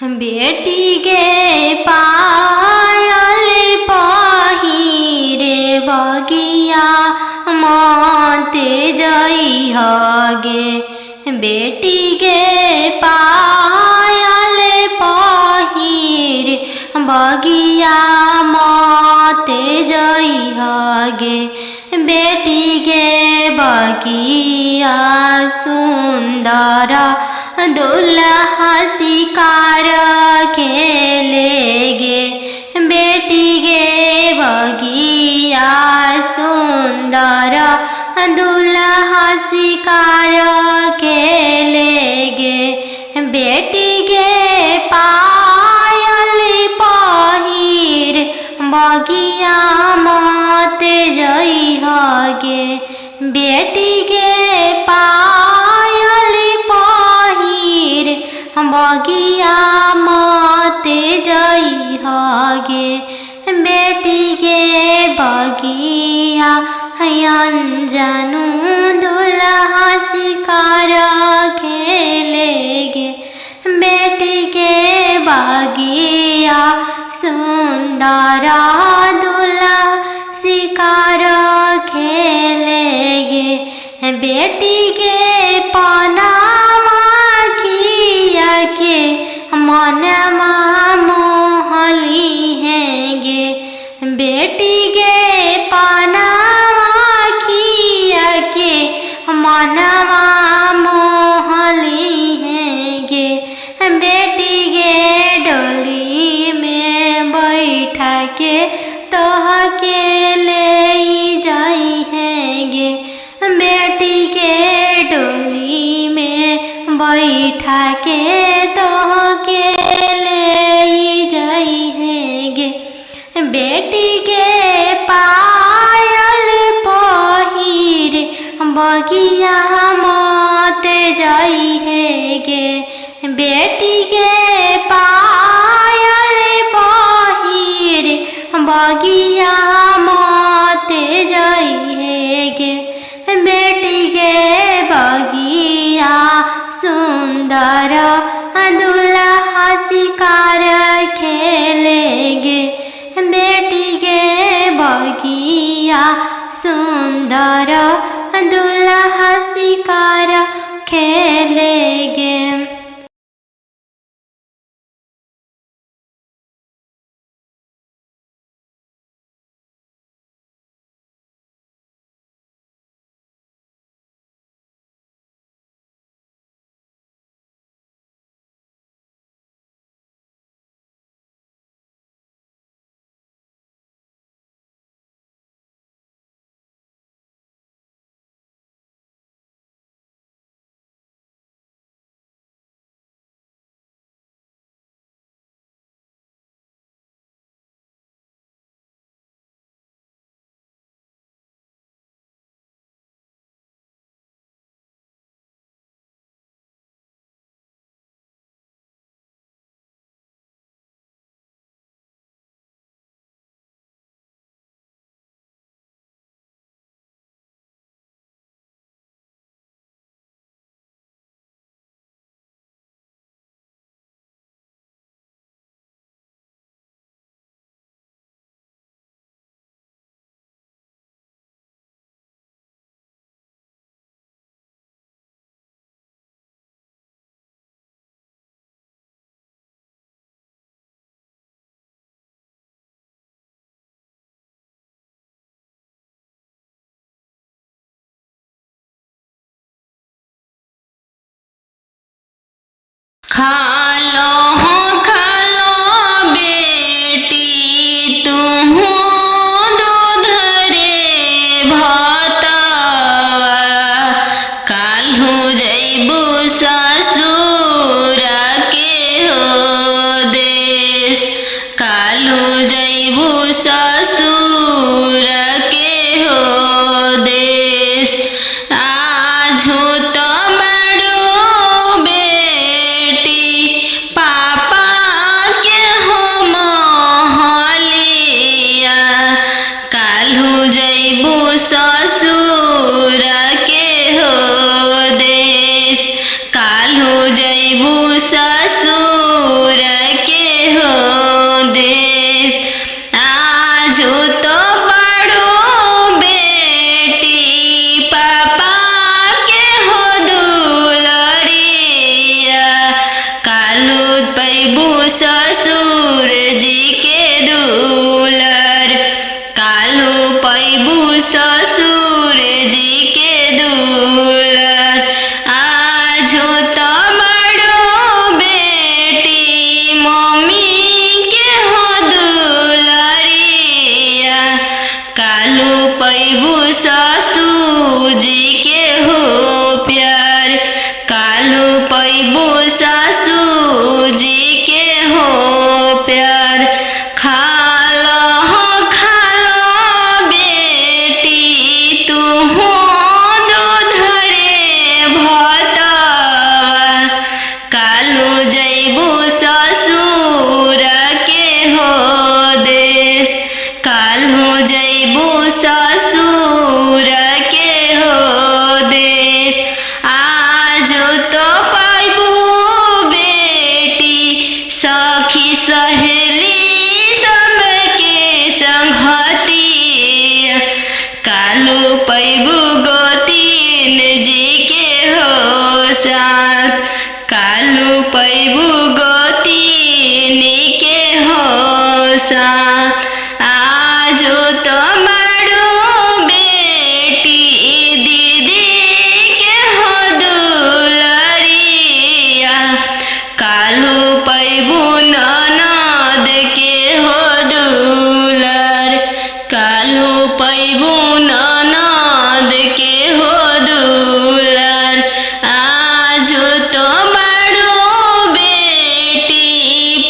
बेटी गे पायल पहिरे बगिया मते जइह गे। बेटी गे पायल पहिरे बगिया मते जइह गे। बेटी गे बगिया सुंदर दुल्हा शिकार खेले गे। बेटी गे बगिया सुंदर दुल्हा शिकार खेले गे। बेटी गे पायल पहिर बगिया मते जइह गे। बेटी गे पायल पहिर बगिया मते जइह गे। बेटी गे बगिया अनजानु दुल्हा शिकार खेले गे। बेटी गे बगिया सुंदर दुल्हा शिकार खेले गे। बेटी गे पनामा खिया के मनमा मोहली है गे। बेटी गे पनामा खिया के मनमा मोहली है गे। बेटी गे डोली में बैठा के तोह के ले जाई है गे। बेटी के डोली में बैठा के तोह के ले जाई है गे। बेटी के पायल पहिर बगिया मते जाई है गे। बेटी के पायल पहिर बगिया मते जाई है गे। बेटी गे बगिया सुंदर दुल्हा शिकार खेले गे। बेटी गे बगिया सुंदर दुल्हा शिकार खेले गे। खालो बेटी तुहू दूध रे भतवा। काल्हू जइबू ससुर के हो देश। काल्हू जइबू ससुर के हो देश। आजू तो ससुर के हो देश। काल्हू जइबू ससुर पैबू ससुर जी के दुलर, कालू पैबू ससुर जी के दुलर। आजो तो बड़ो बेटी मम्मी के हो दुलरिया, कालू पैबू ससुर जी के हो प्यार, कालू पैबू ससुर जी के हो प्यार। खालो बेटी तू हो दूधरे भतवा, कालू जैबू ससुर के हो देश, कालू जैबू ससुर के हो देश। आज तो पैबू बेटी सखी सहेली सबके संगतिया, कालू पैबू गोतीन जी के हो साथ, कालू पैबू गोतीन के हो साथ। आजो तो बड़ो बेटी दीदी के हो दुलरिया, कालू पैबू ननद के हो दुलर, कालू पैबू ननद के हो दुलर। आजो तो बड़ो बेटी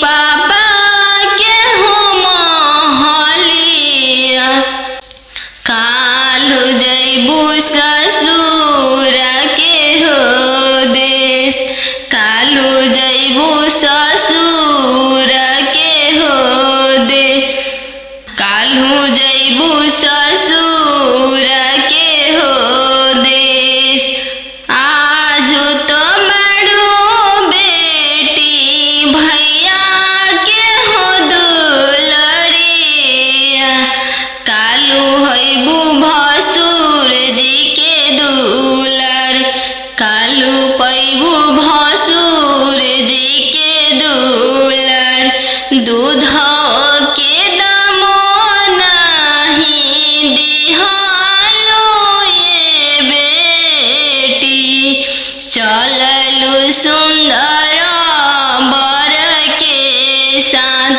पापा के हो महलिया, कालू जैबू ससुर के हो देश, कालू जैबू ससुर के हो दे, कालू जैबू ससुर के हो देश। आजो तो बड़ो बेटी भैया के हो दुलरिया, कालू हैबू भसुर जी के दुलर, कालू पैबू भसुर जी के दुलर। दूध के दामो नहीं दिहालो ये बेटी, चललू सुंदर बर के साथ,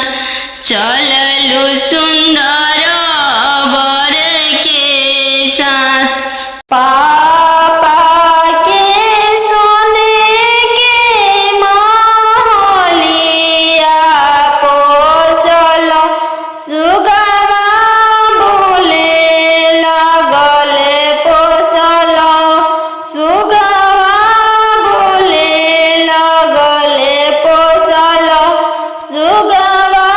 चललू सुंदर बर के साथ। पापा के सोने के महलिया पोसल सुगवा बोले लगले, पोसल सुगवा बोले लगले, पोसल सुगवा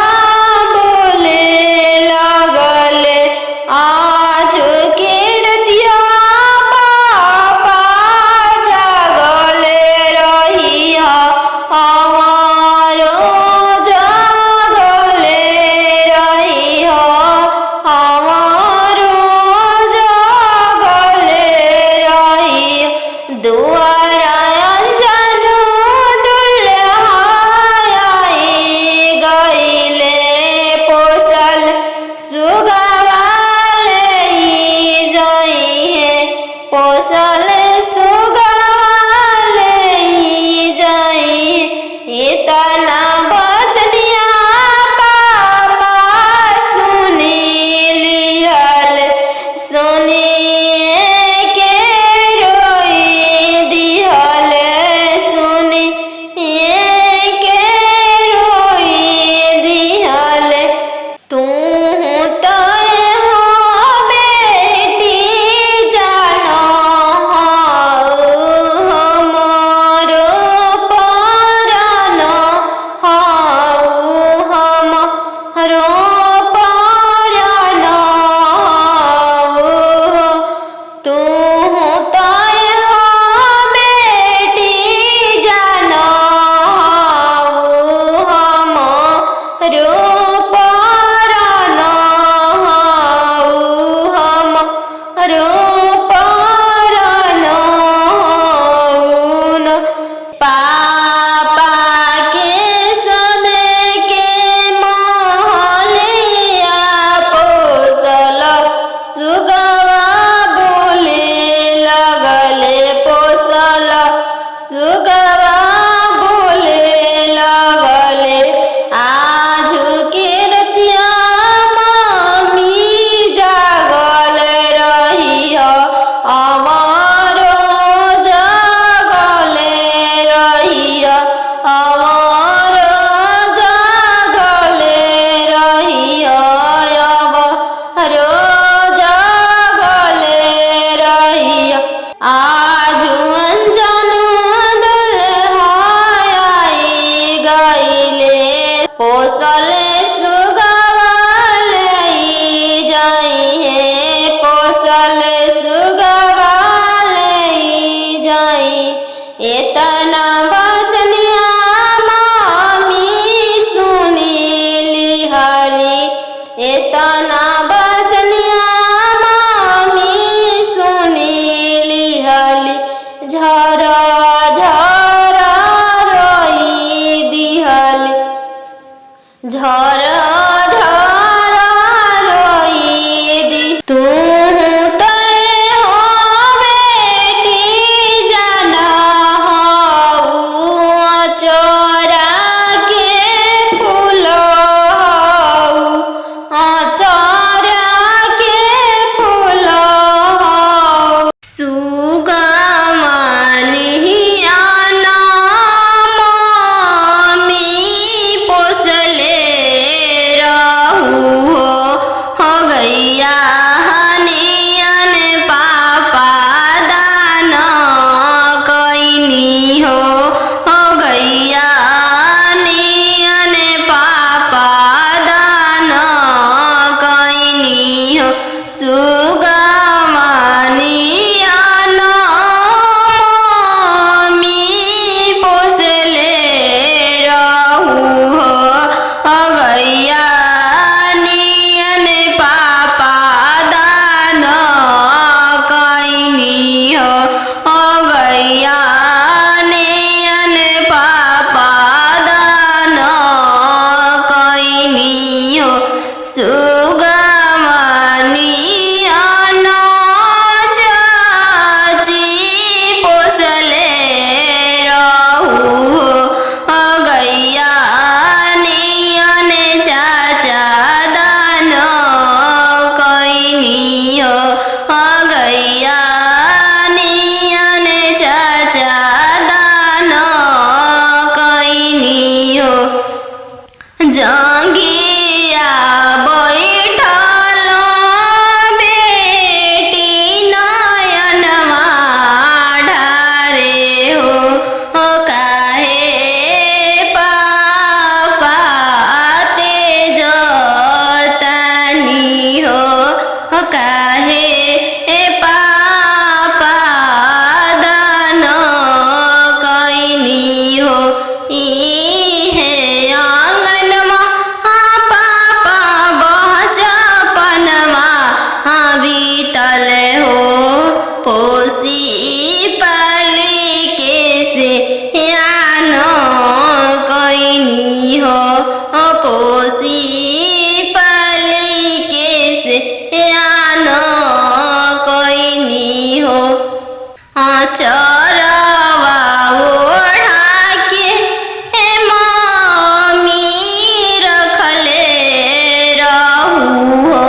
पोसले सुगवा ले जाई है, पोसले सुगवा ले जाई। एतना बचनिया मामी सुनीली हरी, एतना बचनिया मामी सुनीली हली। झरा झरा रोई दिहली, झरा झरा रोई दी। तू तय हो बेटी जाना हऊ, चोरा के फूल हऊ, चोरा के फूल हऊ। सुगा जंगिया बैठल बेटी नयनमा ढारे हो, काहे पापा तेज तानी हो, काहे पापा दान कैनी हो। पोसी पाली के से यान कैनी हो, पोसी पाली के से यान कैनी हो। चरवा ओढ़ा के मम्मी रखले रहू हो,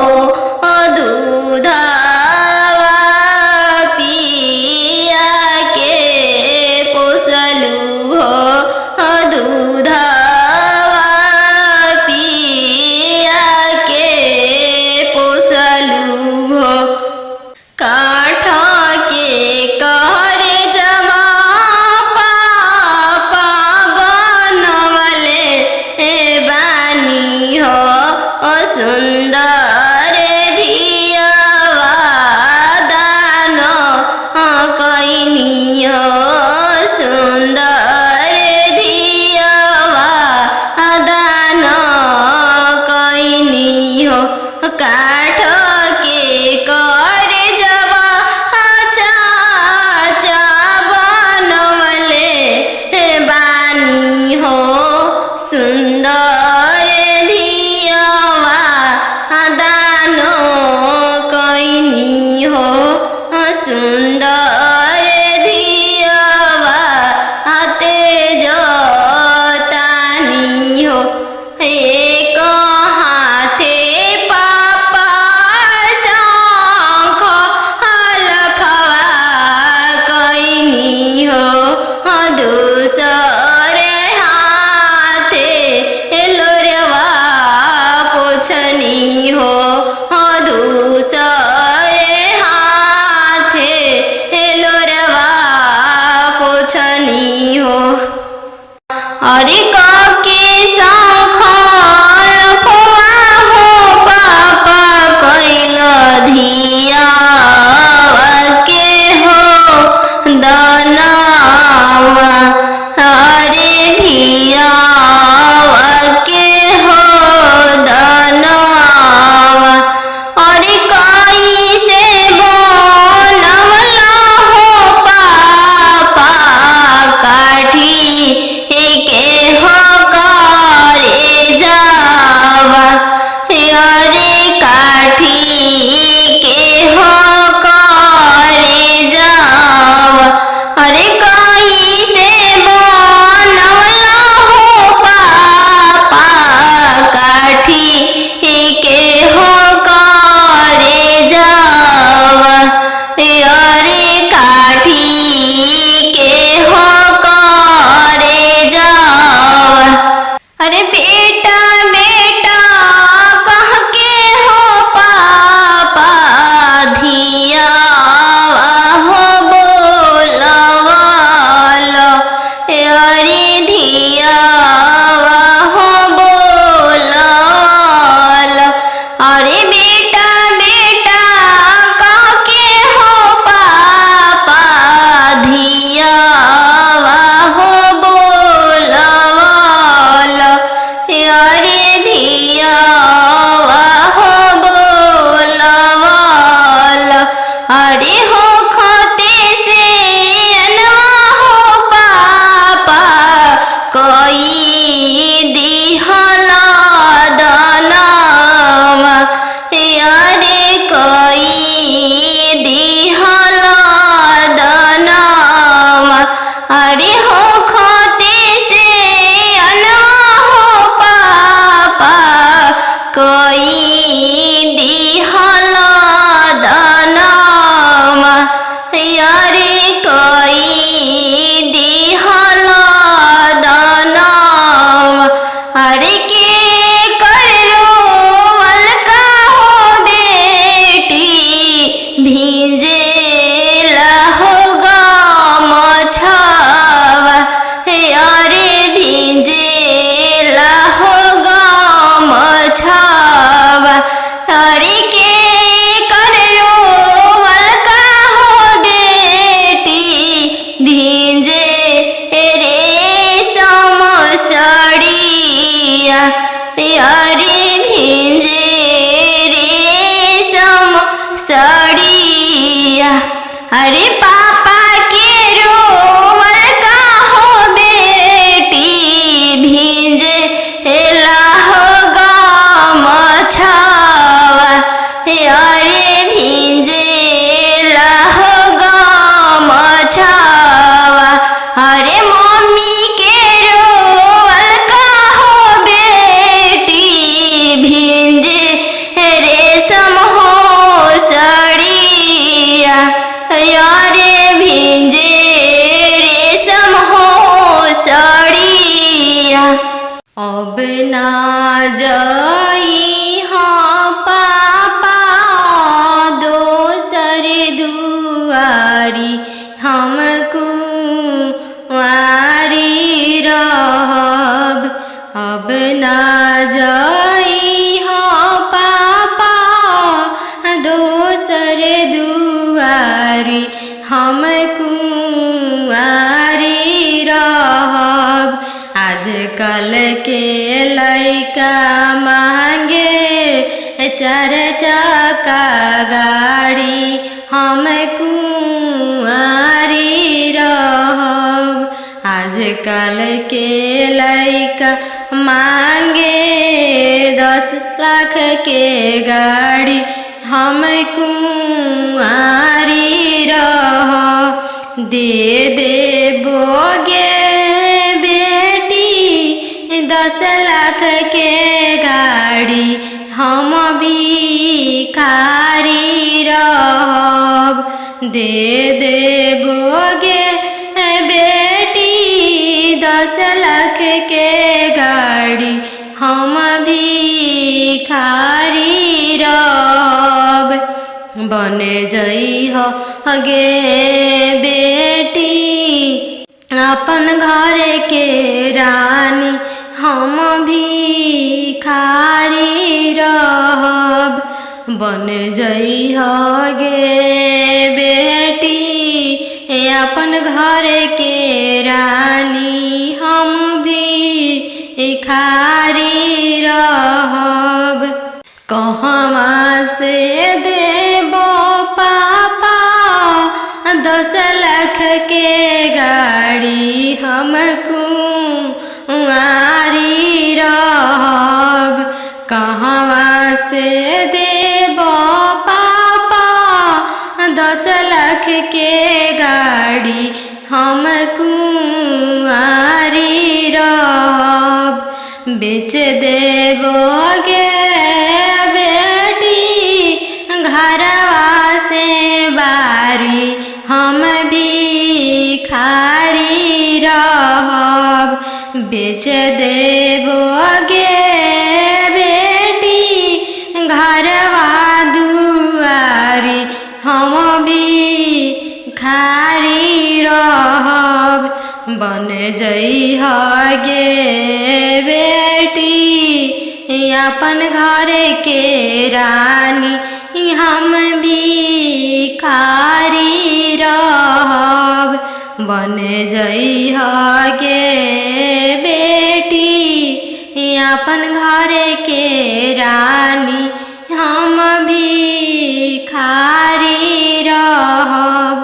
दूध काठ के करे जमा पापा बनवले बानी हो, सुंदर धियावा दान कैनी हो, सुंदर धियावा दान कैनी हो। काठ के करे सुंदर धियावा दान कैनी हो, सुंदर धियावा तेज तानी हो। एक हाथे पापा शंख हलफवा कैनी हो, दूसरे हाथे ना जाई हाँ पापा दोसर दुआरी हमको वारी रहब। अब ना जाई हाँ पापा दोसर दुआरी हमको वारी रहब। आजकल के लइका मांगे 4 चक्का गाड़ी हम कुंवारी रहब। आजकल के लइका मांगे 10 लाख के गाड़ी हम कुंवारी रहब। दे देबोगे 10 लाख के गाड़ी हम भिखारी रहब। दे देबोगे बेटी 10 लाख के गाड़ी हम भिखारी रहब। बन जइह गे बेटी अपन घर के रानी हम भिखारी रहब। बन जइह गे बेटी अपन घर के रानी हम भिखारी रहब। कहवा से देबो पापा 10 लाख के गाड़ी हम कुंवारी रहब। कहवा से देबो पापा 10 लाख के गाड़ी हम कुंवारी रहब। बेच देबोगे बेटी घरवा से बारी हम भिखारी रहब। बेच देबोगे बेटी घरवा दुआरी हम भिखारी रहब। बन जइह गे बेटी अपन घर के रानी हम भिखारी रहब। बन जइह गे बेटी अपन घर के रानी हम भिखारी रहब।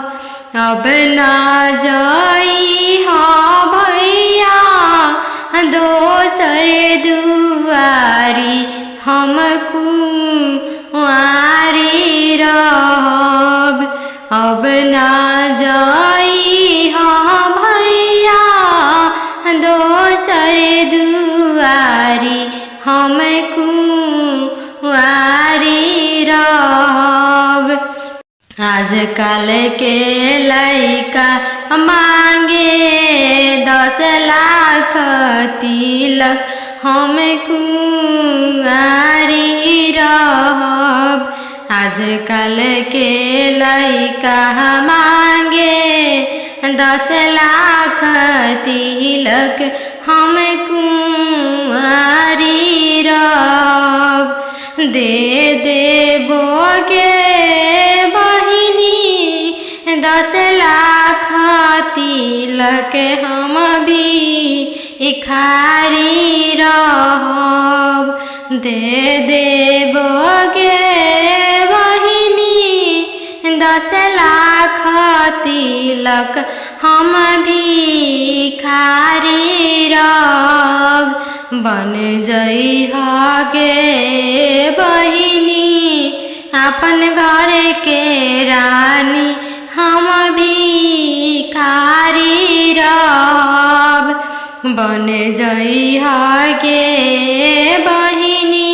अब ना जाई हाँ भैया दोसर दुआरी हम कुंवारी रहब। अब ना जाई हाँ भैया दोसर दुआरी हम कुंवारी रहब। आजकल के लइका मांगे 10 लाख तिलक हम कुंवारी रहब। आजकल के लइका मांगे 10 लाख तिलक हम कुंवारी रहब। दे देबोगे बहिनी 10 लाख तिलक हम भिखारी रहब। दे देबोगे बहिनी 10 लाख तिलक हम भिखारी रहब। बन जइह गे बहिनी अपन घर के रानी हम भिखारी रहब। बन जइह गे बहिनी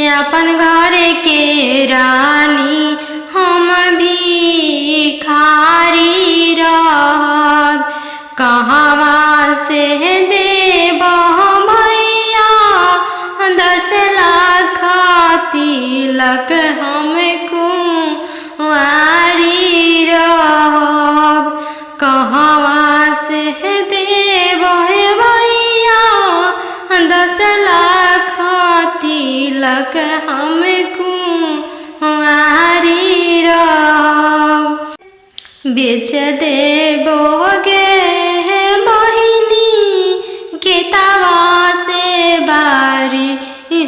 अपन घर के रानी हम भिखारी रहब। कहवा से देबो भैया तिलक हमको आरी रब बेच देबोगे बहिनी केतवा से बारी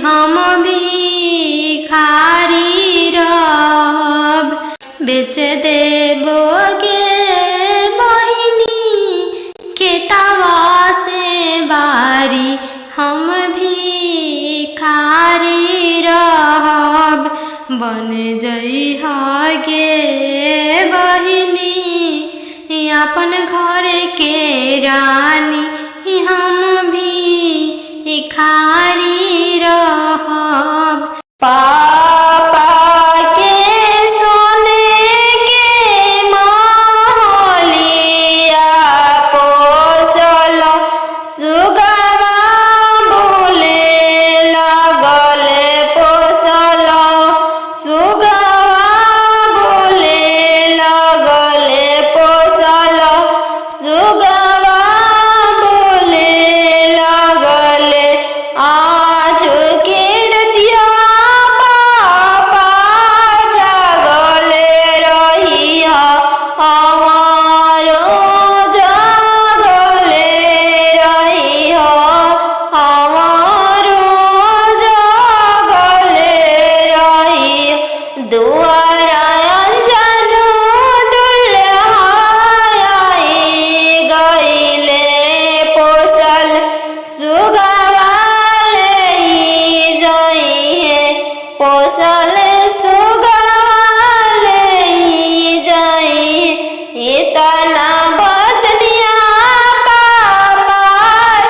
हम भिखारी रब बेच देबोगे बहिनी केतवा से बारी हम भिखारी रहब बन जइहा गे बहिनी अपन घर के रानी हम भिखारी रहब पापा के सोने के महलिया पोसल सुगवा बोले लगल पोसल सुगवा बोले लगल पोसल सुगवा बोले लगल आज के रतिया पापा जागल रहिया हमारो जागल रहिया हमारो जागल रहिया दुआरा अंजनु दुल्हा आई गइले पोसल सुगवा ले जाइए पोसल सुगवा ले जाइए इतना बचनिया पापा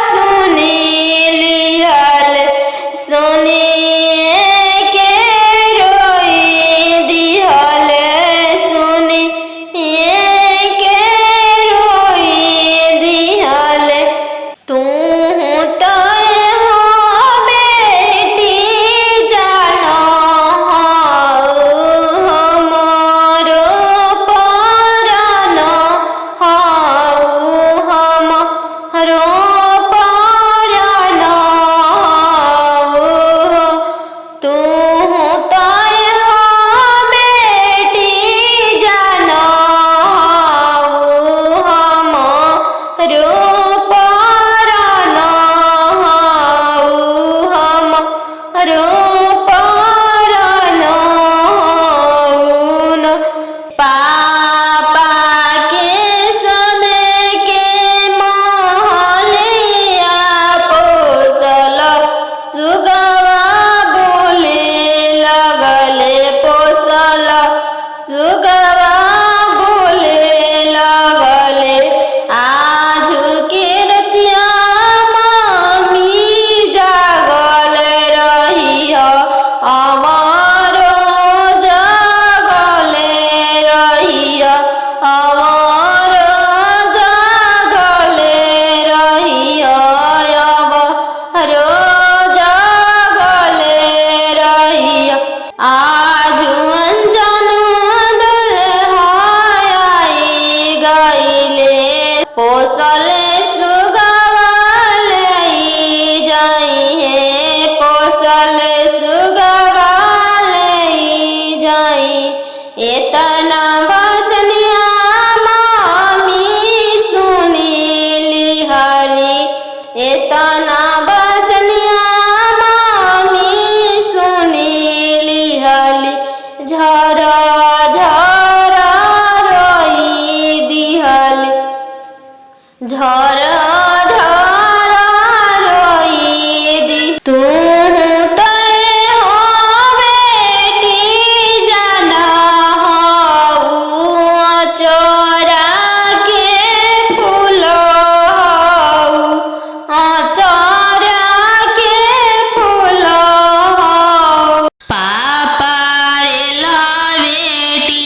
सुनी लिहल सुनिए के रोई दिहल सुनिए के रोई दिहल तू तय हो बेटी जानो हमारो परान हमरो परान तू तय हो बेटी जानो हमरो परान हमरो परान पापा के सोने के महलिया पोसल सुगवा बोले लगल पोसल सुगवा बोले लगल आज के रतिया मम्मी जागल रहिया हमारो जागल रहिया हमारो जागल रहिया हमारो जागल रहिया आज अंजनु दुल्हा आई गइले पोसल सुगवा ले जाइए पोसल सुगवा ले जाई इतना बचनिया मामी सुनी लिहरी इतना बचनिया मामी सुनी लिहली झरा झरा रोई दिहली झरा झरा रोई दी तू तय हो बेटी जाना चोरा के फूल चोरा के फूल पापा रे बेटी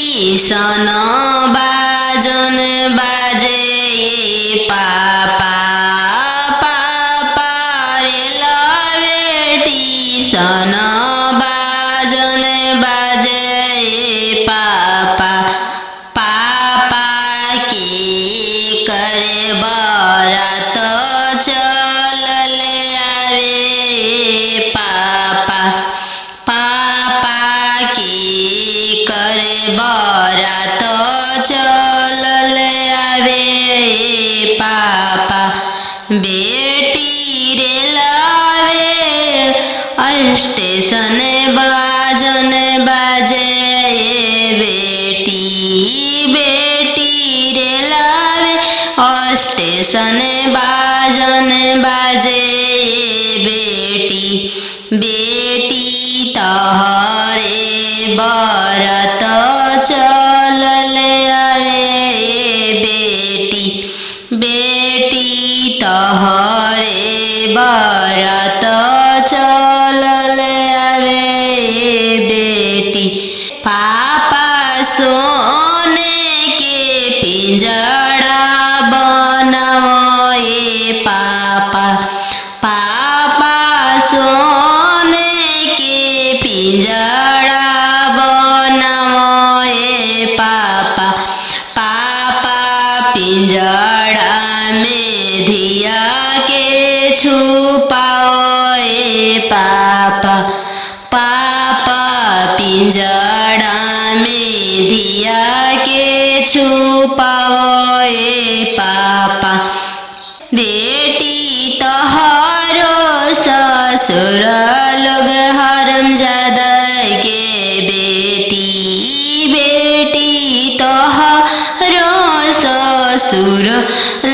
सन बाजन बाजे पापा पापा रे बेटी सन बाजन बाजे पापा पापा की करे बरात चलल आवे पापा स्टेशन बाजन बाजे ये बेटी बेटी रे लावे स्टेशन बाजन बाजे ये बेटी बेटी तहरे बरत चलल आवे ये बेटी बेटी तहरे बरत चलल आवे ये बेटी पापा सोने के पिंजड़ा बनाओ ये पापा पापा सोने के पिंजड़ा बनाओ ये पापा पापा पिंजड़ा में धिया के छुपाओ ये पापा पापा पिंजड़ा में धिया के छुपाओ ये पापा बेटी तोहरो ससुर लोग हरमजादा के बेटी बेटी तोहरो ससुर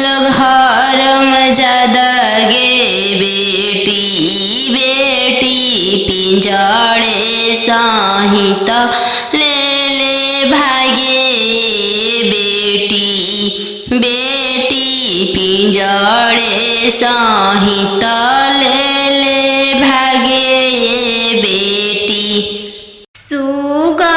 लोग हरमजादा गे बेटी बेटी पिंजड़े सहित ले ले भागे बेटी बेटी पिंजड़े सहित ले ले भागे बेटी सुगा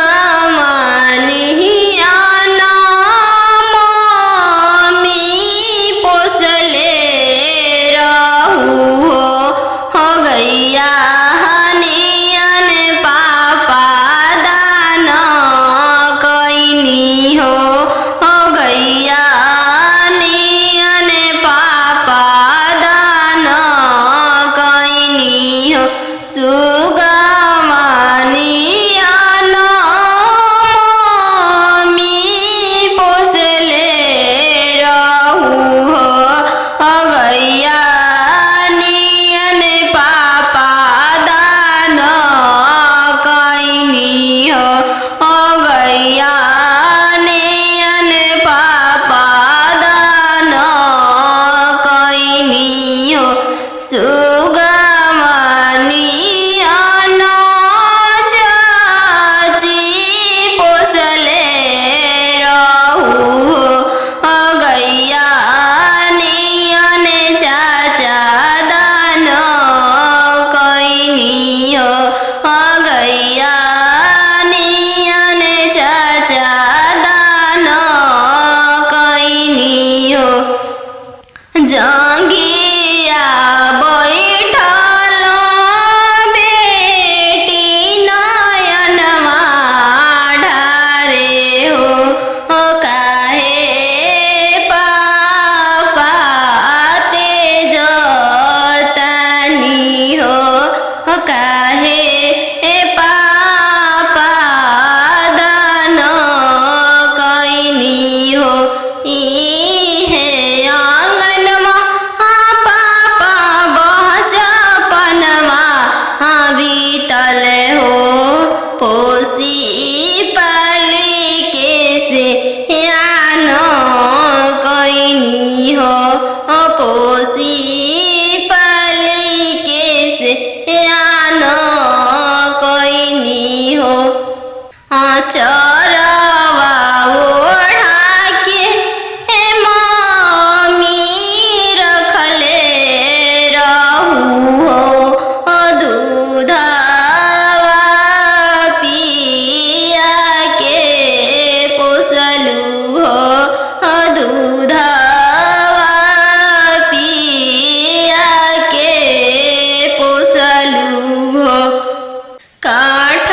काठ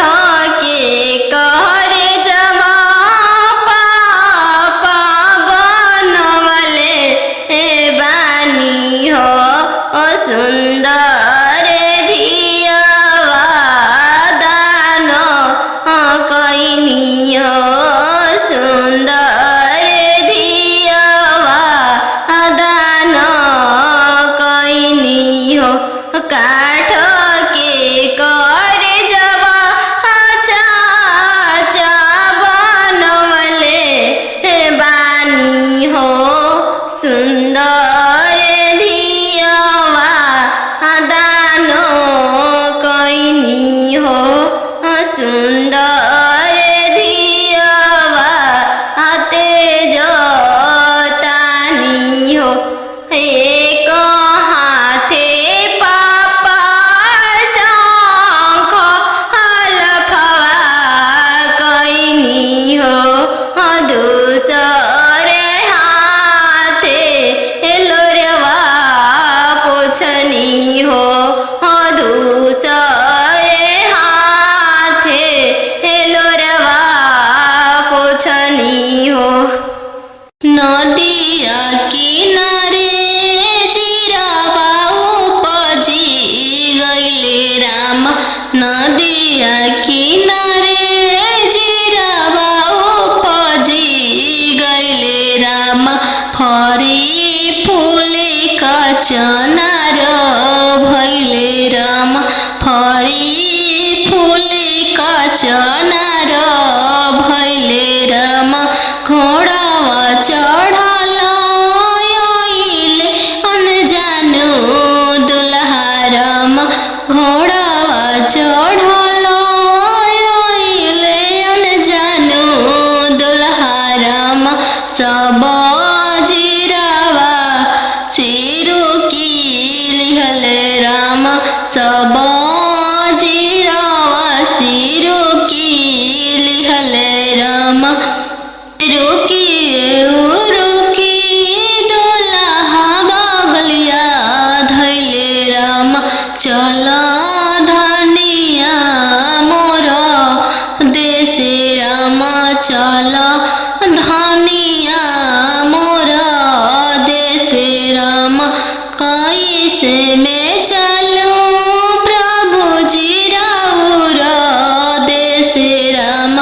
के कहरे कचनार भैले राम फरी फूले कचनार भैले राम घोड़ावा चढ़ल आइले अनजानु दुल्हा राम घोड़ावा चढ़ल आइले अनजानु दुल्हा राम सब जीरावा चिरू की लिहले राम सब जीरावा सिरू की लिहले राम रुकी रुकी दुल्हा बगलिया धैले राम चल धनिया मोर देशे राम चल धनिया मोर देशे राम कैसे में चलूं प्रभु जी राउर देशे राम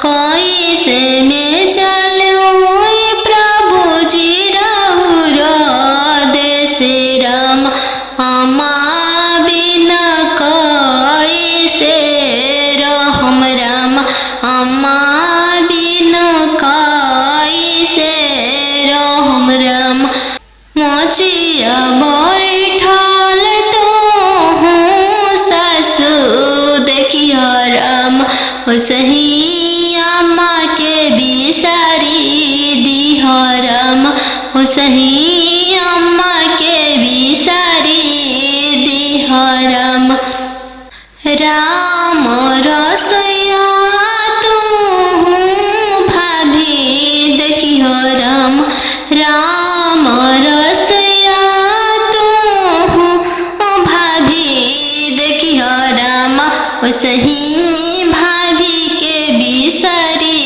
कैसे में चलूं प्रभु जी राउर देशे राम अम्मा बिना कैसे रहम राम अम्मा बिना कैसे रहम राम मोचिया बैठल तो हूँ सासू देखियो राम उसही अम्मा के बिसारी दिह राम उसही अम्मा के बिसारी दिह राम राम रसोइया तू भाभी देखियो राम राम रसोइया तू भाभी देखियो राम उसही भाभी के बिसारी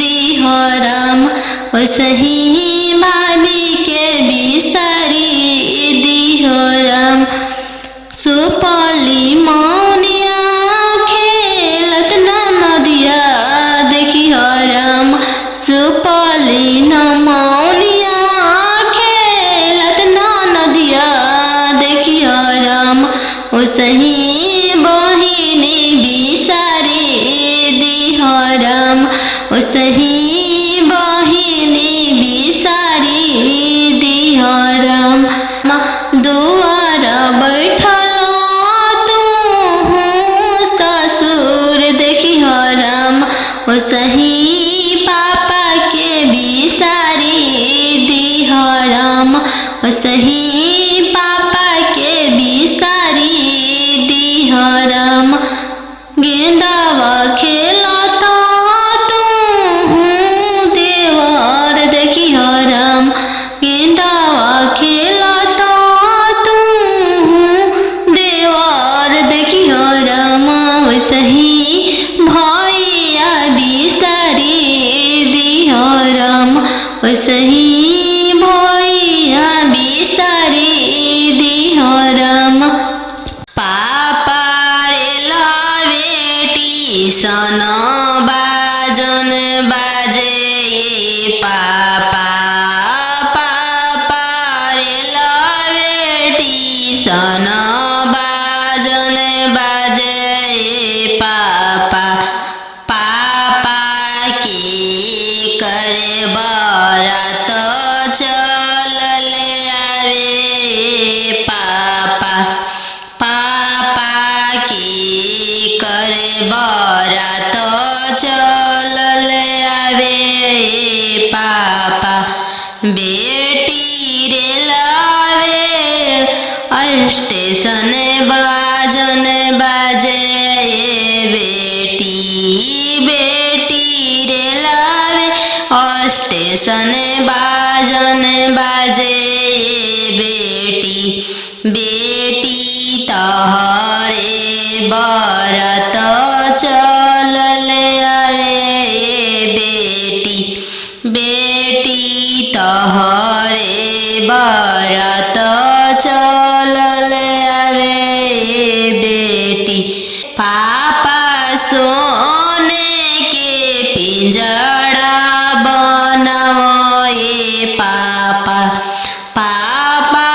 दिह राम उसही भाभी के बिसारी दिह राम सुपली मौनिया खेलत ना नदिया देखियो राम सुपली न मौनिया खेलत ना नदिया देखियो राम उसही बहिनी बिसारी दिह राम उसही बहिनी बिसारी दिह राम दुआर बैठल तू ससुर देखियो राम उसही पापा के बिसारी दिह राम उसही पापा के बिसारी दिह राम गेंदावा खेलता तू देवर देखियो राम गेंदावा खेलता तू देवर देखियो राम वैसही भैया बिसारी दिह राम वैसही भैया बिसारी दिह राम पापा रे बेटी सन बाजन बाजे पापा पापा रे बेटी सन बाजन बाजे पापा पापा की करे बरात चल आवे पापा पापा की करे बरात चल आवे पापा बेटी रे लावे स्टेशन बाजन बाजे बेटी बेटी रे लावे स्टेशन बाजन बाजे बेटी बेटी तहरे बरात चल आवे बेटी बेटी तहरे बरात चल आवे बेटी पापा सोने के पिंजड़ा बनाओ पापा पापा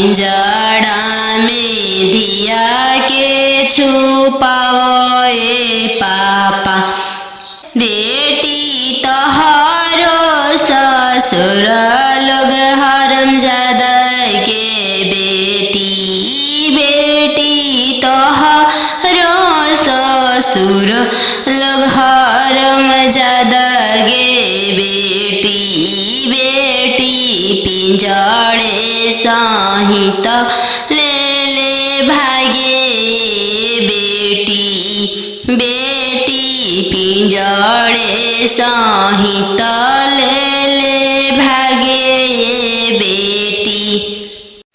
पिंजड़ा में धिया के छुपावो ए पापा। बेटी तोहरो ससुर लोग हरामजादा के बेटी, बेटी तोहरो ससुर लोग हरामजादा गे बेटी, बेटी पिंजड़े सहित ले भागे बेटी, बेटी पिंजड़े सहित ले भागे बेटी।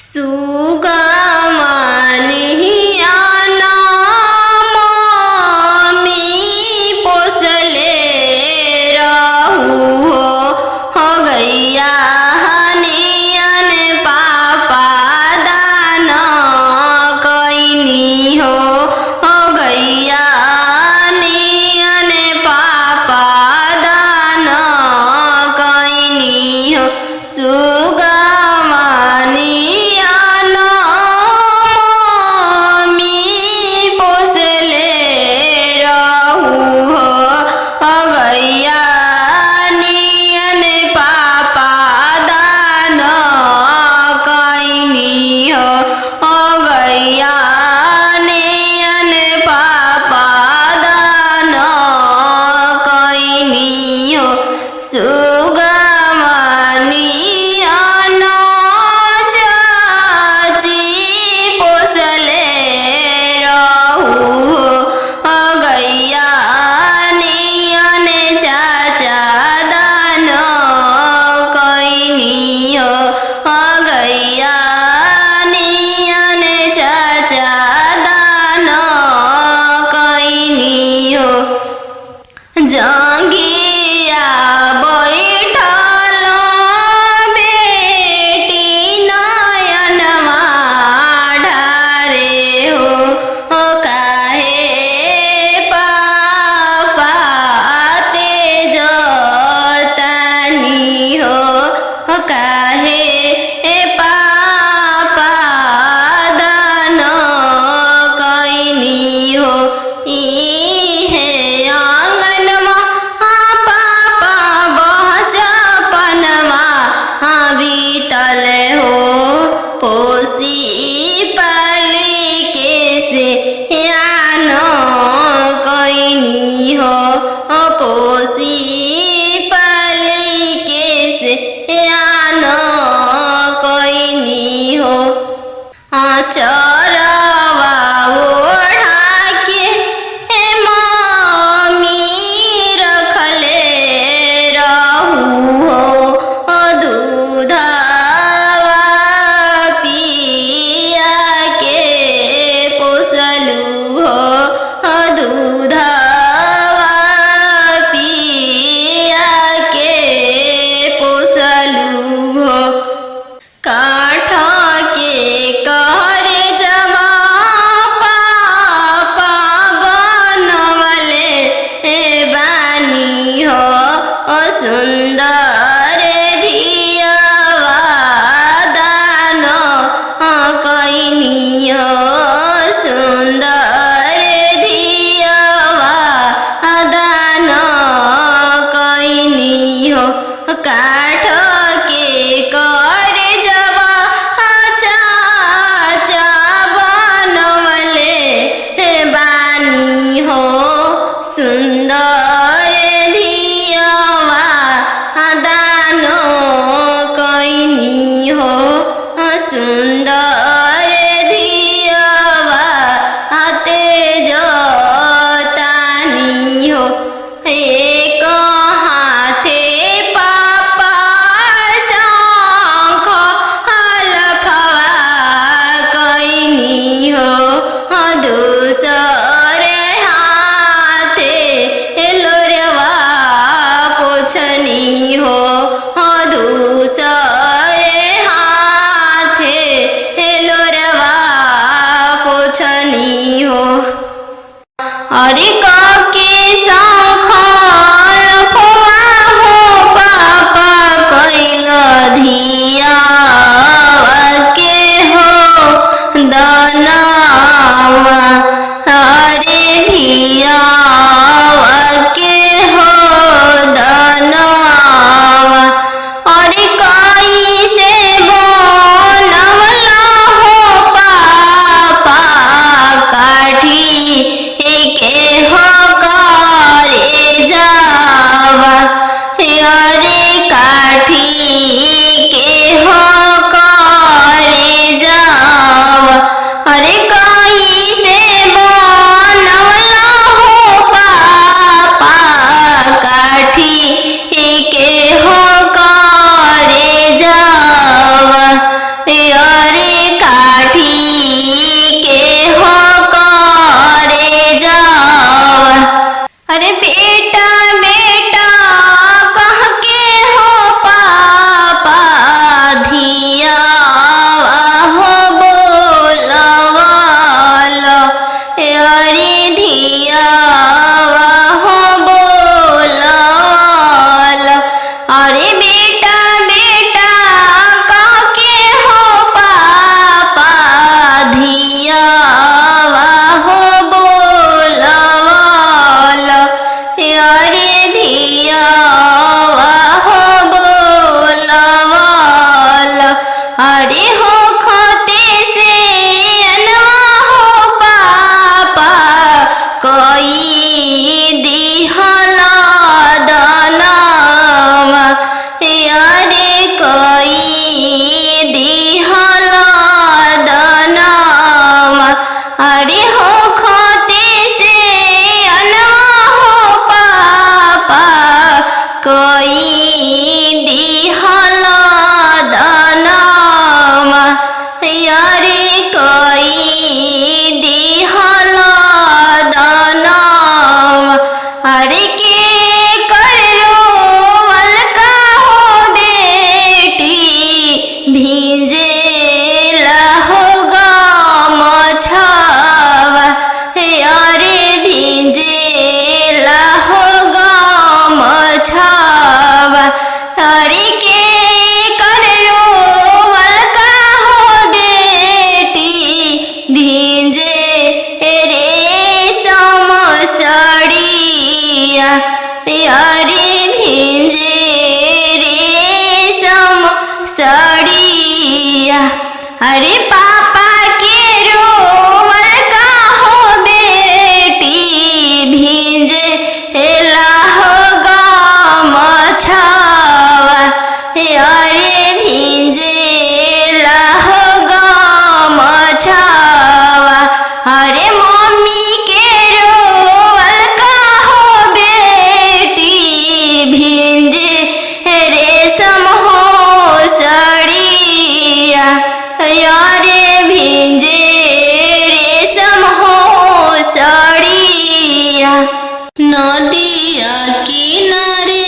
सुगा मानिया दूसरे हाथे हेलो अरे पापा के रोवल का हो बेटी भींजे लाहो गाम छावा अरे भींजे लाहो गाम छावा अरे मम्मी के रोवल का हो बेटी भींजे रेशम हो सड़िया अरे भींजे रेशम हो सड़िया। नदिया किनारे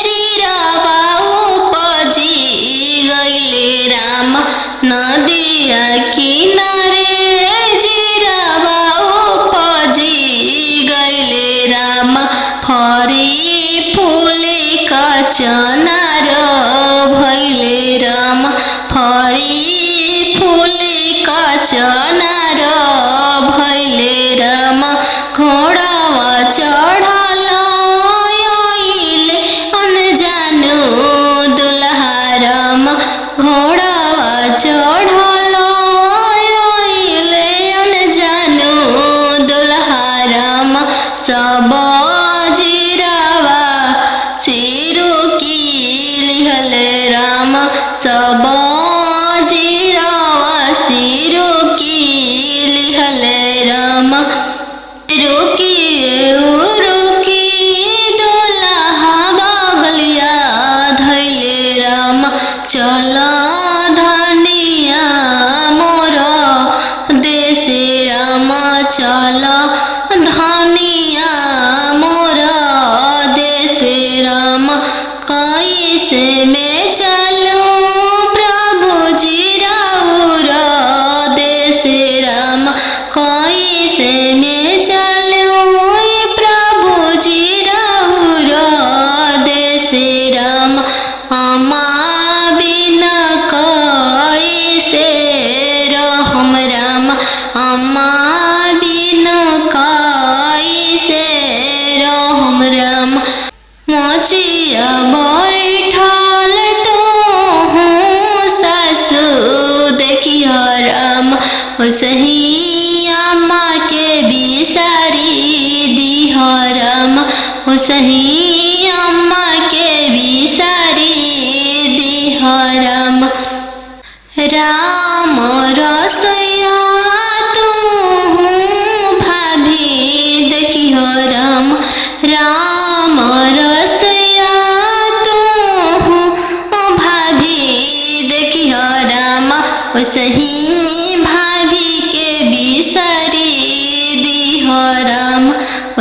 जीरावा उपजी गइले राम नदिया किनारे जीरावा उपजी गइले राम फरी फूले का चनार भइले राम फरी फूले का चनार भइले राम घोड़ावा चढ़ल आइले अनजानु दुल्हा राम घोड़ावा चढ़ल आइले अनजानु दुल्हा राम सब जीरावा चिरुकी लिहले राम सब जीरावा सिरुकी लिहले राम रुकी दुल्हा बगलिया धैले राम चल धनिया मोर देशे राम चल धनिया मोर देशे राम कैसे में चलूं प्रभु जी राउर देशे राम कैसे में चलूं प्रभु जी राउर देशे राम अम्मा बिना कैसे रहम राम अम्मा बिना कैसे रहम राम मोचिया बैठल तो सासु देखिया राम ओसही अम्मा के बिसारी दिह राम ओसही अम्मा के बिसारी दिह राम राम रसोइया तू भाभी देखिह राम राम रसोइया तू भाभी देखिह राम ओसही भाभी के बिसारी दिह राम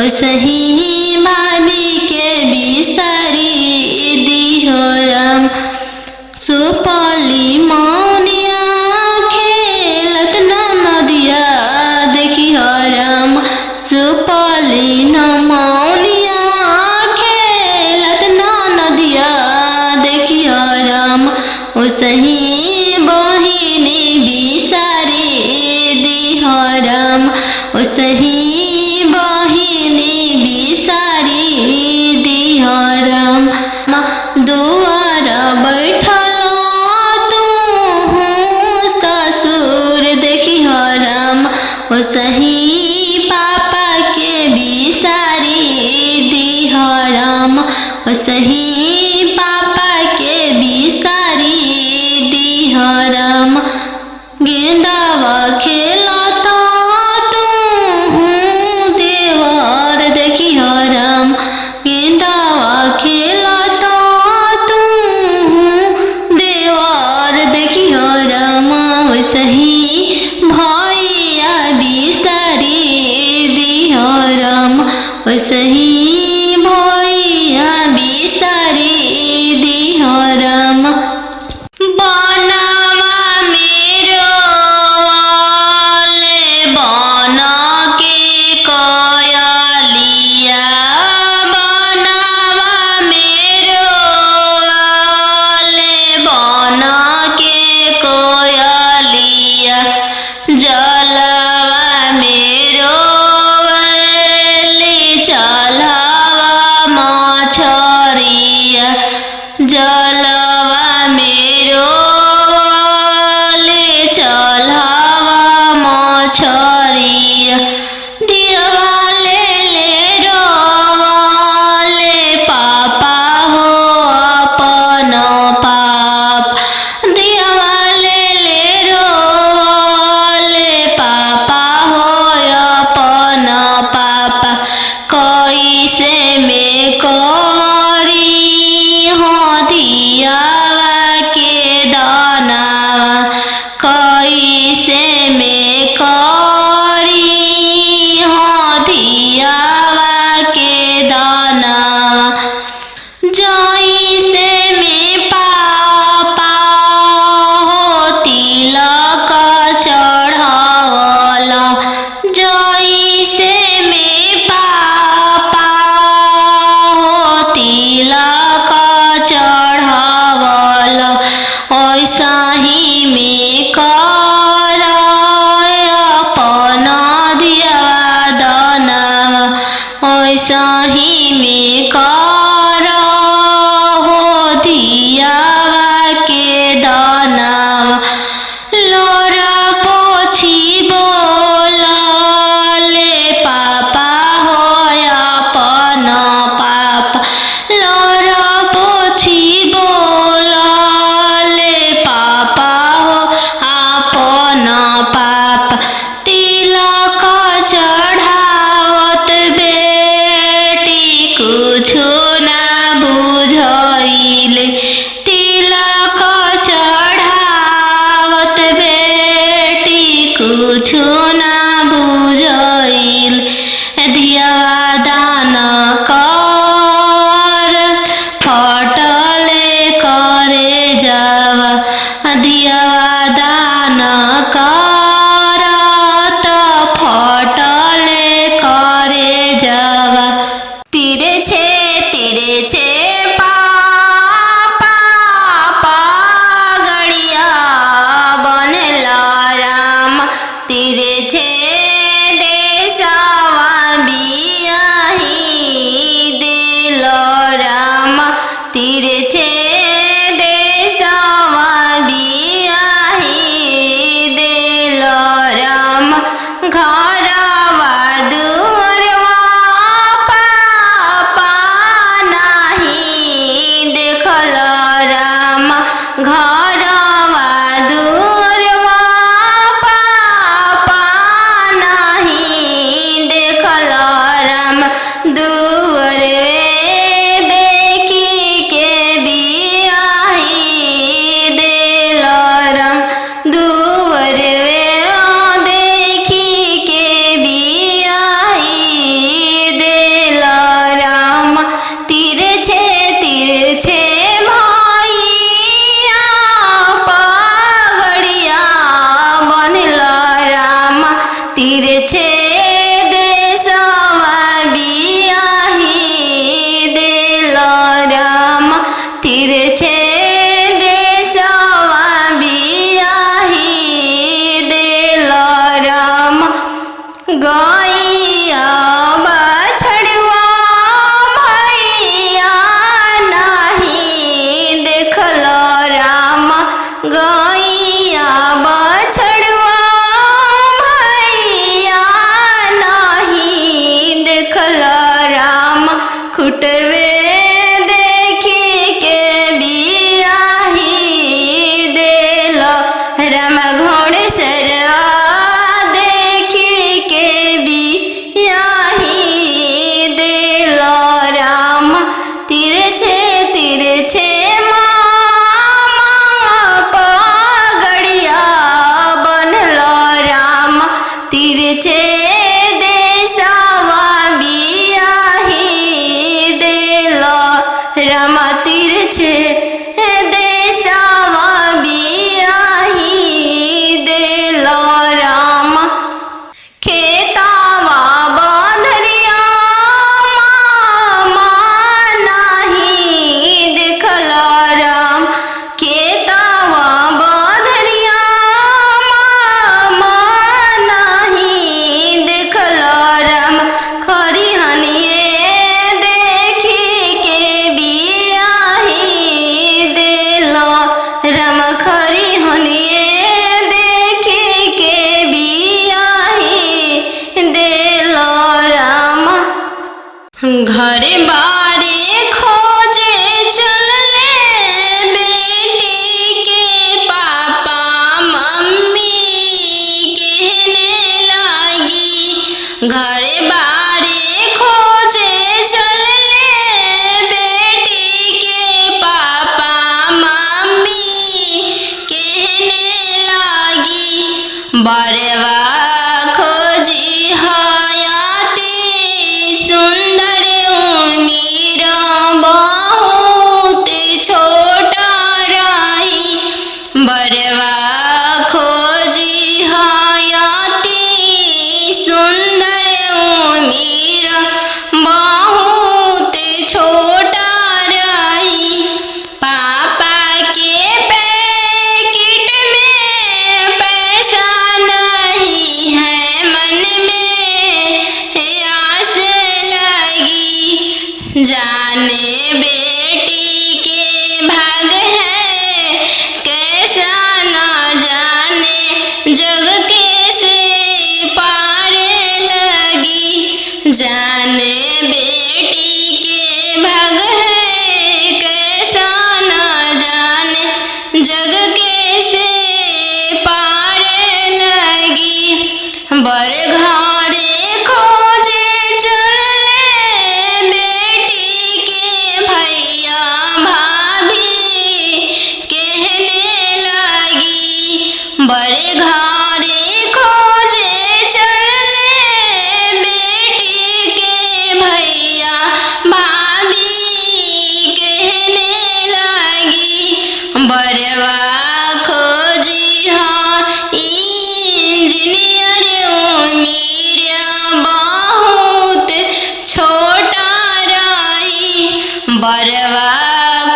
ओसही भाभी के बिसारी दिह राम सुपली मौनिया खेलत नदिया देखिह राम सुपली मौनिया खेलत नदिया देखिह राम ओसही बहिनी बिसारी दिह राम ओसही बहिनी बिसारी दिह राम दुआर बैठल तू ससुर देखिह राम ओसही पापा के बिसारी दिह राम ओसही पापा के बिसारी दिह राम गेंदावा खेलता तू देवर देखिह राम गेंदावा खेलता तू देवर देखिह राम ओसही भैया बिसारी दिह राम ओसही भैया बिसारी दिह राम बनवा मेरो वाले बन के कयलिया बनवा मेरो वाले बन के कोयलिया जलवा मेरो वाले चला गैया बछड़ुआ भैया नहीं देखल राम, गैया बछड़ुआ भैया नहीं देखल राम, खुटवे देखी के बियाही देल राम, घोड़सरवा देखी के बियाही देल राम, तिरछे तिरछे पगड़िया बनल राम, तिरछे देशवा बियाही देल राम, तिरछे देशवा बियाही देल राम, खेतावा बंधरिया मामा नहीं देखल राम, खेतावा बंधरिया मामा नहीं देखल राम, खरिहनिए देखी के बियाही देल राम, खरिहनिए देखी के बियाही देल राम, घरे बारे खोजे चलले बेटी के पापा मम्मी कहने लागी, घरे बारे खोजे चलले बेटी के पापा मम्मी कहने लागी, बरवा खोजी हयाती सुंदर उमीर बहुत छोटा रही, बरवा खोजी हयाती सुंदर उमीर बहुत छोटा रही, पापा के पैकेट में पैसा नहीं है, मन में आस लगी, जाने बेटी के भाग है कैसा न जाने, जग कैसे पारे लगी, जाने बेटी के भाग है कैसा न जाने, जग कैसे पारे लगी, बर घरे खोजे चलले बेटी के भैया भाभी कहने लगी, बर घरे खोजे चलले बेटी के भैया भाभी कहने लगी, बरवा खोजी हाँ इंजीनियर उमीर बहुत छोटा रही, बरवा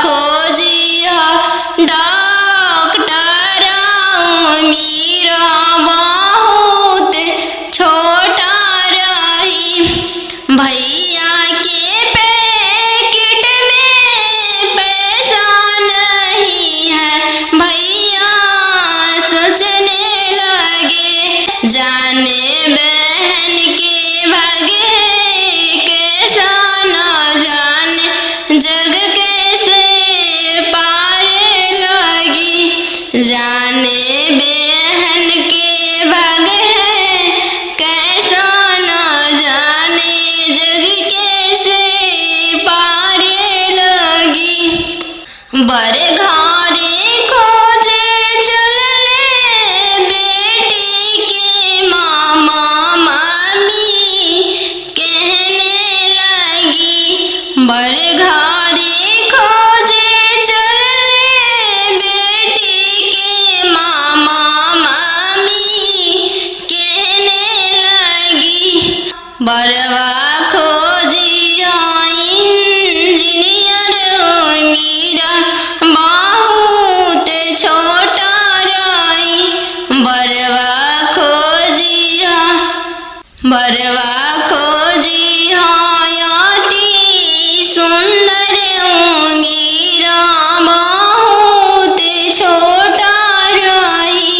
खोजी हाँ डॉक्टर उमीर बहुत छोटा रही, भैया के पैकेट में पैसा नहीं है, भैया सोचने लगे, जाने बहन के भागे कैसा न जाने, जग कैसे पारे लगी, जाने बहन के भागे कैसा न जाने, जग कैसे पारे लगी, बर घरे खोजे चलले बेटी के मामा मामी कहने लगी, बर घरे खोजे चलले बेटी के मामा मामी कहने लगी, बरवा खोजी इंजीनियर उमीर बहुत छोटा रही, बरवा खोजिया बरवा खोजी हयती सुंदर मीरा बहुत छोटा रही।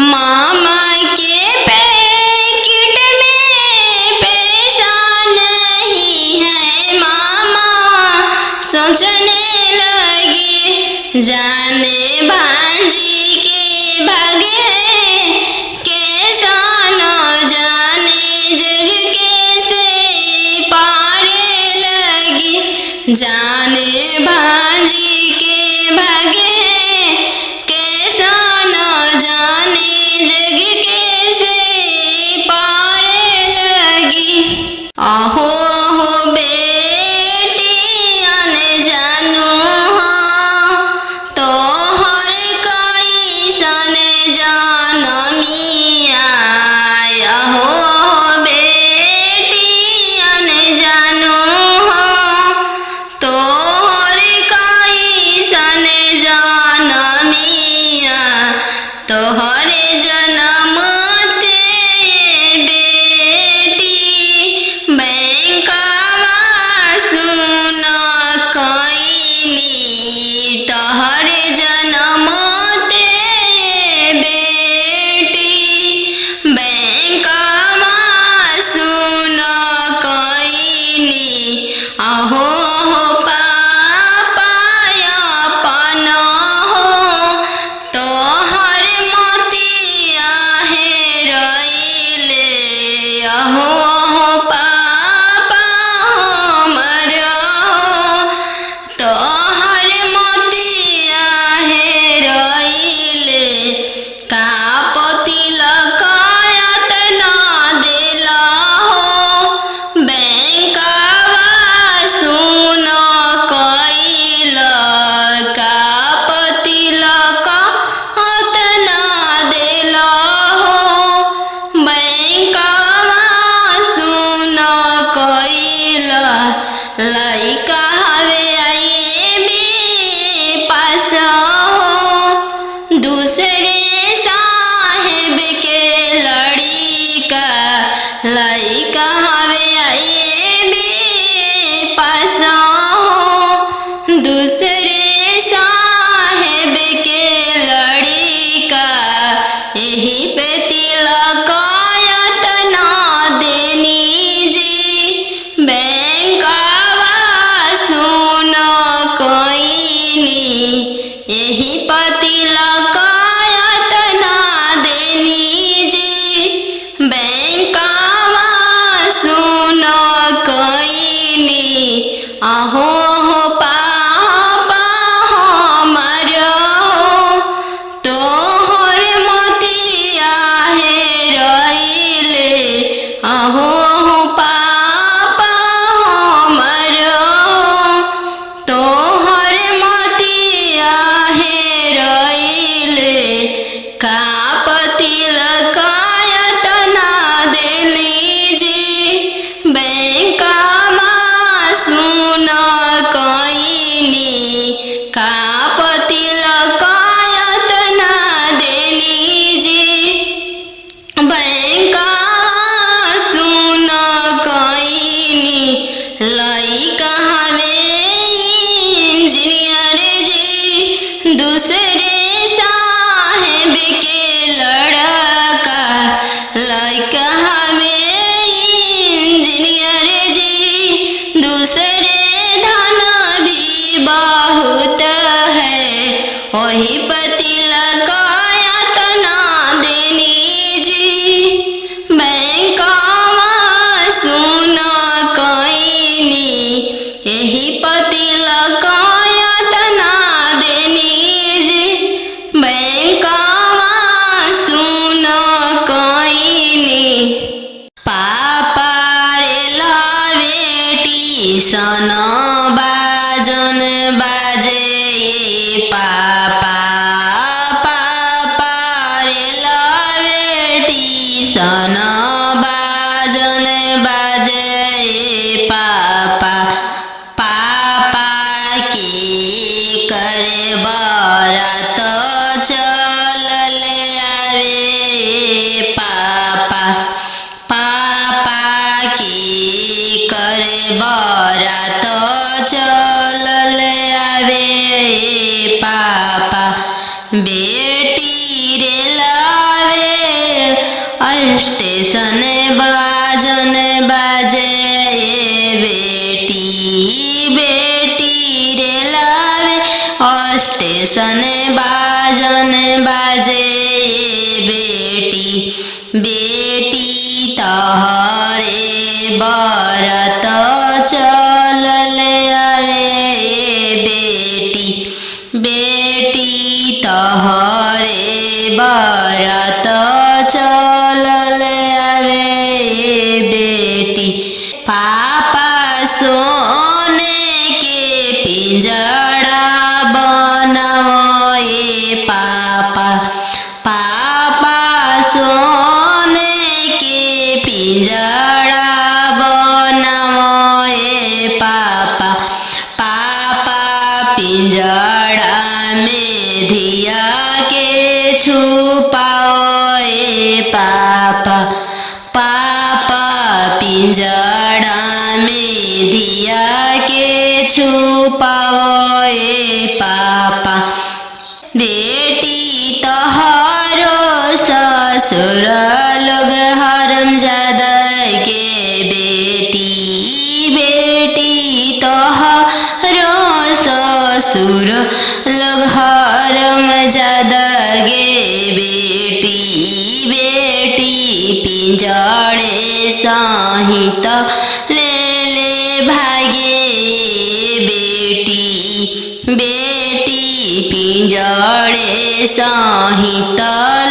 मामा के पैकेट में पैसा नहीं है। मामा सोचने लगे जाने भांजी के भागे हैं कैसा न जाने जग कैसे पारे लगी। जाने भांजी के भागे हैं कैसा न जाने जग कैसे पारे लगी। आहो आहो बेटी अन जानू हाँ तो हर कोई सन जानमिया। आहो आहो बेटी अन जानू हाँ तो हर कोई सन जानमिया। तोहरे जन्म ते बेटी बैंकवा सुन कईनी। तोहरे जन्म ते बेटी बैंकवा सुन कईनी। आहो हो पापा अपन हो तोहर मोतिया हेरैले। आहो आहो पापा हमर हो तोहर मोतिया हेरैले। का पतिलक यातना देला हो बैंकवा सुन कइल। का पतिलक यातना देला हो बैंकवा सुन कइल। लइका हवे आईबी पास हो दूसरे साहेब के लड़िका। लइका हवे आईबी पास हो दूसरे साहेब के लड़िका। यही पे तिलक यातना देनी जी बैंकवा सुन कईनी। यही पे तिलक यातना देनी जी बैंकवा सुन कईनी। आहो हो पापा हमर हो तोहर मोतिया हेरैले। आहो हो पापा हमर हो तोहर मोतिया हेरैले। स्टेशन बाजन बाजे बेटी बेटी रे लावे स्टेशन बाजन बाजे बेटी बेटी तहरे बरत चलल आवे बेटी बेटी तहरे बरत चलल आवे बेटी पापा सोने के पिंजड़ा बनाओ पापा पापा सोने के पिंजड़ा बनाओ पापा पापा पिंजड़ा में धिया के छुपाओ पापा पापा पिंजड़ा में धिया के छुपाओ पापा बेटी तोहरो ससुर लोग हरमजादा के बेटी बेटी तोहरो ससुर लोग हरमजादा गे बेटी बेटी पिंजड़े सहित ले ले भागे बेटी बेटी पिंजड़े सहित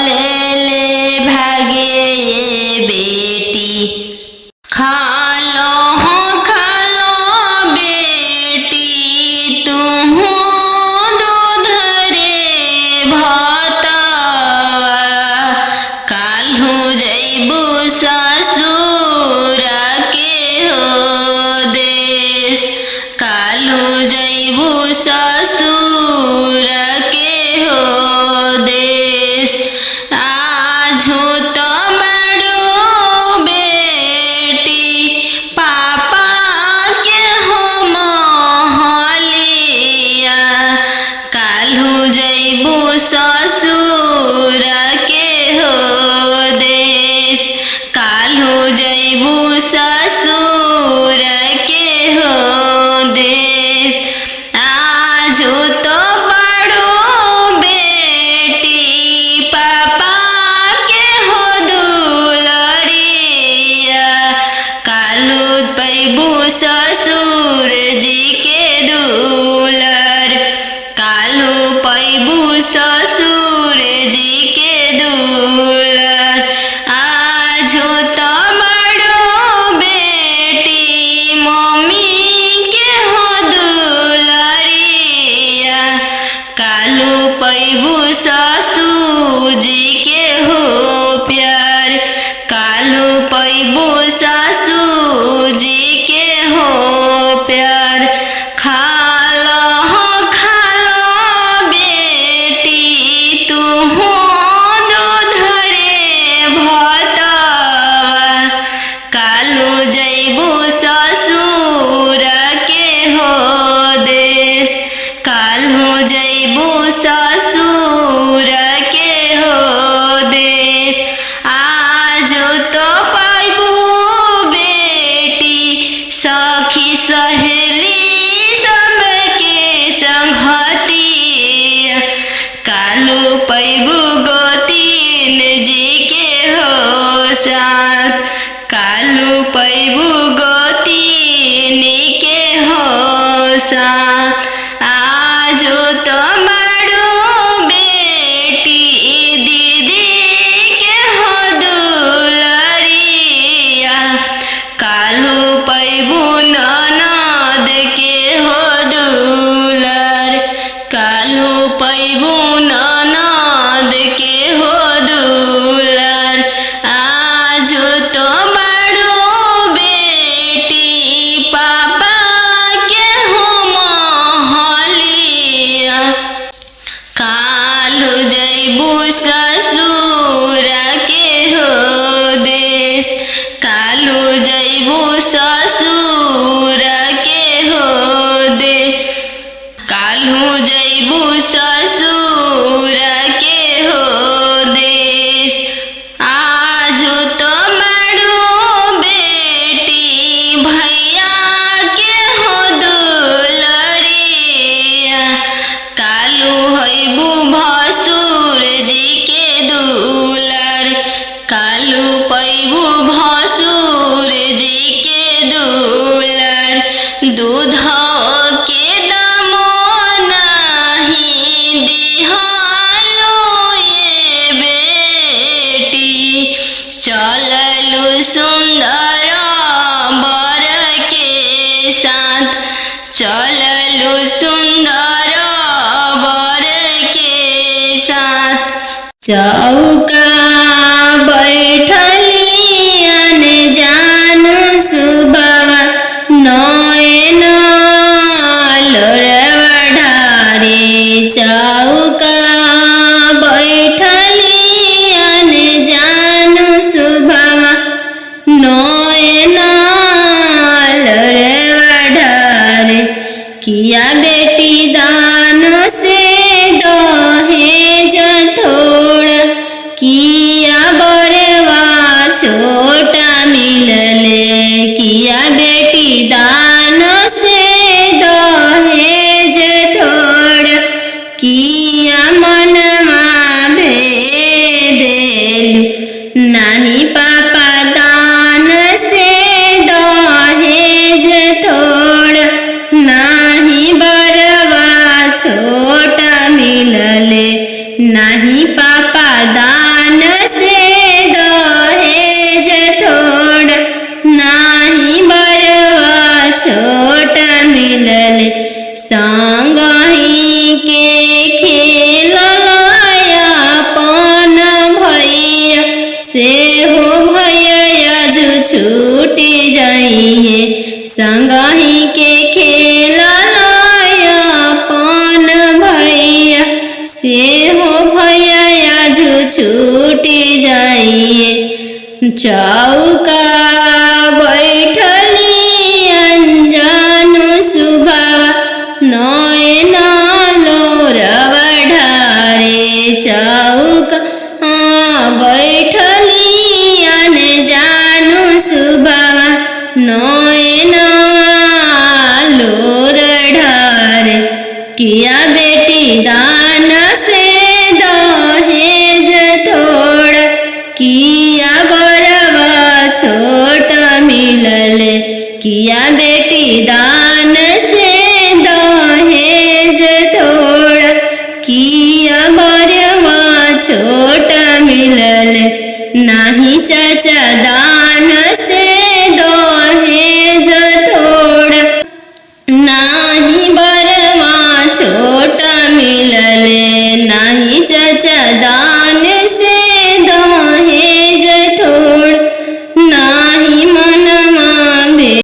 ले ले भागे बेटी खालो बेटी तुम दूध रे भतवा काल्हू जैबू ससुर के हो देश काल्हू जैबू ससुर के हो देश आजू तो बड़ो बेटी पापा के हो महलिया काल्हू जैबू ससुर के हो देश काल्हू जैबू ससुर के हो देश आजू तो बड़ो बेटी पापा के हो दुलरिया काल्हू पैबू ससुर जी के दुलर काल्हू पैबू ससुर जी के दुलर आजू तो बड़ो बेटी मम्मी के हो दुलरिया काल्हू पैबू ससुर जी के हो प्यार काल्हू पैबू ससुर जी के हो प्यार खालो बेटी तू दूध रे भतवा काल्हू जैबू ससुर के हो देश काल्हू जैबू ससुर के हो देश आजू तो पैबू बेटी सखी सहेली सबके संगतिया काल्हू पैबू गोतीन जी के हो साथ काल्हू पैबू गोतीन के हो साथ आजू तो बड़ो बेटी दीदी के हो दुलरिया काल्हू पैबू ननद के हो दुलर काल्हू पैबू ननद के हो दुलर आजू तो बड़ो बेटी पापा के हो महलिया कालू पैबू भसुर जी के दुलर दूध के दाम नहीं दिहालो ये बेटी चललू सुंदर बर के साथ चललू सुंदर बर के साथ चौका बैठलियन जान सुबवा नयन लोरवा ढारे चौका बैठलियन जान सुबवा नयन लोरवा ढारे किया बेटी दान से दहेज थोड़ा किया बरवा छोटा मिलले किया बेटी दान से दहेज थोड़ा किया मनमा भेदेलु नहीं पापा दान से दहेज थोड़ा नहीं बरवा छोटा मिलले नहीं पापा दान से दहेज थोड़ा नहीं बरवा छोटा मिलले संग ही के खेलया पन भैया से हो भैया जो छूटी जाइए संग ही के खेलया पन भैया से हो भैया जो छूटी जाइए चौका बैठलियन जानु सुबवा नयन लोरवा ढारे चौका बैठलियन जानु सुबवा नयन लोर ढारे किया बेटी दान से दहेज थोड़ा किया बरवा छोटा मिलले किया बेटी दान से दहेज थोड़ा किया बरवा छोटा मिलले नहीं चाचा दान से